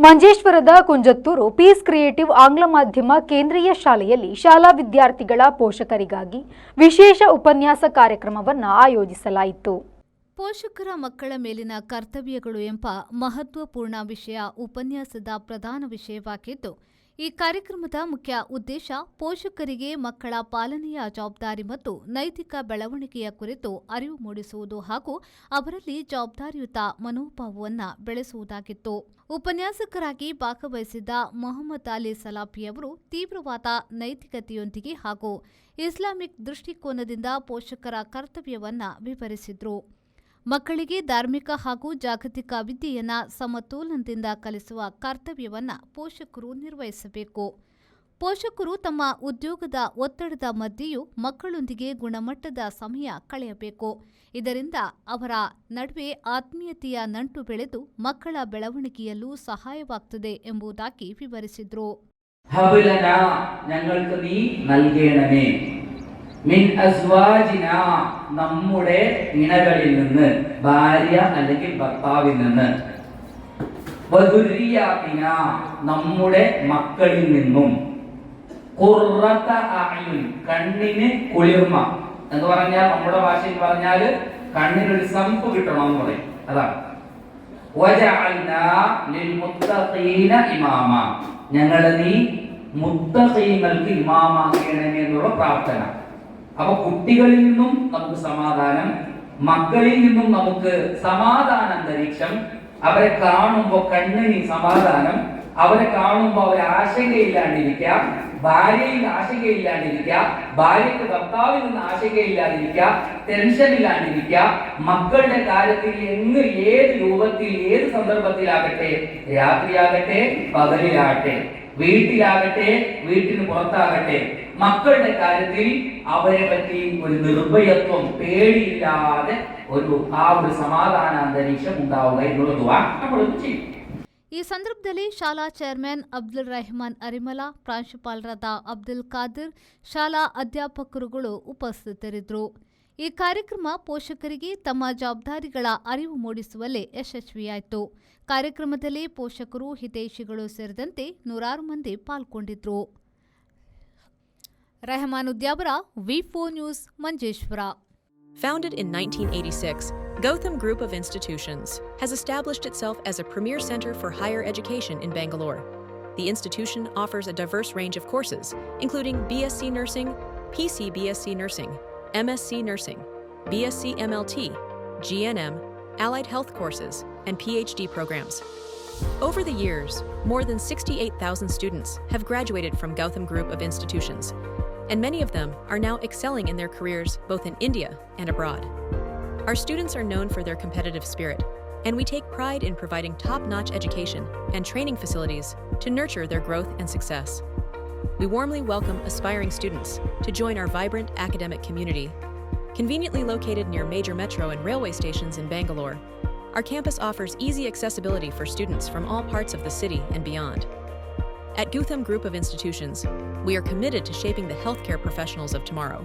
ಮಂಜೇಶ್ವರದ Kunjathur piece creative ಆಂಗ್ಲ ಮಾಧ್ಯಮ ಕೇಂದ್ರೀಯ ಶಾಲೆಯಲ್ಲಿ ಶಾಲಾ ವಿದ್ಯಾರ್ಥಿಗಳ ಪೋಷಕರಿಗಾಗಿ ವಿಶೇಷ ಉಪನ್ಯಾಸ ಕಾರ್ಯಕ್ರಮವನ್ನು ಆಯೋಜಿಸಲಾಯಿತು. ಪೋಷಕರ ಮಕ್ಕಳ ಮೇಲಿನ ಕರ್ತವ್ಯಗಳು ಎಂಬ ಮಹತ್ವಪೂರ್ಣ ವಿಷಯ ಉಪನ್ಯಾಸದ ಪ್ರಧಾನ ವಿಷಯವಾಗಿದ್ದು, ಈ ಕಾರ್ಯಕ್ರಮದ ಮುಖ್ಯ ಉದ್ದೇಶ ಪೋಷಕರಿಗೆ ಮಕ್ಕಳ ಪಾಲನೆಯ ಜವಾಬ್ದಾರಿ ಮತ್ತು ನೈತಿಕ ಬೆಳವಣಿಗೆಯ ಕುರಿತು ಅರಿವು ಮೂಡಿಸುವುದು ಹಾಗೂ ಅವರಲ್ಲಿ ಜವಾಬ್ದಾರಿಯುತ ಮನೋಭಾವವನ್ನು ಬೆಳೆಸುವುದಾಗಿತ್ತು. ಉಪನ್ಯಾಸಕರಾಗಿ ಭಾಗವಹಿಸಿದ್ದ ಮೊಹಮ್ಮದ್ ಅಲಿ ಸಲಾಫಿಯವರು ತೀವ್ರವಾದ ನೈತಿಕತೆಯೊಂದಿಗೆ ಹಾಗೂ ಇಸ್ಲಾಮಿಕ್ ದೃಷ್ಟಿಕೋನದಿಂದ ಪೋಷಕರ ಕರ್ತವ್ಯವನ್ನು ವಿವರಿಸಿದರು. ಮಕ್ಕಳಿಗೆ ಧಾರ್ಮಿಕ ಹಾಗೂ ಜಾಗತಿಕ ವಿದ್ಯೆಯನ್ನು ಸಮತೋಲನದಿಂದ ಕಲಿಸುವ ಕರ್ತವ್ಯವನ್ನು ಪೋಷಕರು ನಿರ್ವಹಿಸಬೇಕು. ಪೋಷಕರು ತಮ್ಮ ಉದ್ಯೋಗದ ಒತ್ತಡದ ಮಧ್ಯೆಯೂ ಮಕ್ಕಳೊಂದಿಗೆ ಗುಣಮಟ್ಟದ ಸಮಯ ಕಳೆಯಬೇಕು. ಇದರಿಂದ ಅವರ ನಡುವೆ ಆತ್ಮೀಯತೆಯ ನಂಟು ಬೆಳೆದು ಮಕ್ಕಳ ಬೆಳವಣಿಗೆಯಲ್ಲೂ ಸಹಾಯವಾಗುತ್ತದೆ ಎಂಬುದಾಗಿ ವಿವರಿಸಿದರು. മിൻ അസ്വാജിന നമ്മുടെ ഇണകളിൽ നിന്ന് ഭാര്യ അല്ലെങ്കിൽ ഭർത്താവിൽ നിന്ന് വദുരിയാതിന നമ്മുടെ മക്കളിൽ നിന്നും ഖുർറത അഅ്യുൻ കണ്ണിന് കുളിർമ എന്ന് പറഞ്ഞാൽ നമ്മുടെ ഭാഷയിൽ പറഞ്ഞാൽ കണ്ണിനൊരു സംപ് കിട്ടണം എന്ന് പറയും. അതാണ് വജഅൽനാ ലിൽ മുത്തഖീന ഇമാമ, ഞങ്ങളെ നീ മുത്തഖീങ്ങൾക്ക് ഇമാമാക്കണമേ എന്നുള്ള പ്രാർത്ഥന. അപ്പൊ കുട്ടികളിൽ നിന്നും നമുക്ക് സമാധാനം, മക്കളിൽ നിന്നും നമുക്ക് സമാധാന അന്തരീക്ഷം, അവരെ കാണുമ്പോൾ കണ്ണിന് സമാധാനം, അവരെ കാണുമ്പോൾ അവരെ ആശങ്കയില്ലാണ്ടിരിക്കുക, ഭാര്യയിൽ ആശങ്കയില്ലാണ്ടിരിക്കുക, ഭാര്യയ്ക്ക് ഭർത്താവിൽ നിന്ന് ആശങ്കയില്ലാതിരിക്കുക, ടെൻഷൻ ഇല്ലാണ്ടിരിക്കുക, മക്കളുടെ കാര്യത്തിൽ എങ്ങ് ഏത് രൂപത്തിൽ ഏത് സന്ദർഭത്തിലാകട്ടെ, രാത്രിയാകട്ടെ പകലിലാകട്ടെ, വീട്ടിലാകട്ടെ വീട്ടിന് പുറത്താകട്ടെ, മക്കളുടെ കാര്യത്തിൽ അവരെ പറ്റി ഒരു നിർഭയത്വം, പേടിയില്ലാതെ ഒരു സമാധാന അന്തരീക്ഷം ഉണ്ടാവുക എന്നുള്ള ദുആ നമ്മൾ ചെയ്യും. ಈ ಸಂದರ್ಭದಲ್ಲಿ ಶಾಲಾ ಚೇರ್ಮನ್ ಅಬ್ದುಲ್ ರೆಹಮಾನ್ ಅರಿಮಲ, ಪ್ರಾಂಶುಪಾಲರಾದ ಅಬ್ದುಲ್ ಖಾದಿರ್, ಶಾಲಾ ಅಧ್ಯಾಪಕರುಗಳು ಉಪಸ್ಥಿತರಿದ್ದರು. ಈ ಕಾರ್ಯಕ್ರಮ ಪೋಷಕರಿಗೆ ತಮ್ಮ ಜವಾಬ್ದಾರಿಗಳ ಅರಿವು ಮೂಡಿಸುವಲ್ಲಿ ಯಶಸ್ವಿಯಾಯಿತು. ಕಾರ್ಯಕ್ರಮದಲ್ಲಿ ಪೋಷಕರು, ಹಿತೈಷಿಗಳು ಸೇರಿದಂತೆ ನೂರಾರು ಮಂದಿ ಪಾಲ್ಗೊಂಡಿದ್ದರು. ರೆಹಮಾನ್ ಉದ್ಯಾವರ, ವಿ4 news, Manjeshwar. Founded in 1986, Gautam Group of Institutions has established itself as a premier center for higher education in Bangalore. The institution offers a diverse range of courses, including BSc Nursing, PC BSc Nursing, MSc Nursing, BSc MLT, GNM, allied health courses, and PhD programs. Over the years, more than 68,000 students have graduated from Gautam Group of Institutions, and many of them are now excelling in their careers both in India and abroad. Our students are known for their competitive spirit, and we take pride in providing top-notch education and training facilities to nurture their growth and success. We warmly welcome aspiring students to join our vibrant academic community. Conveniently located near major metro and railway stations in Bangalore, our campus offers easy accessibility for students from all parts of the city and beyond. At Gautam Group of Institutions, we are committed to shaping the healthcare professionals of tomorrow.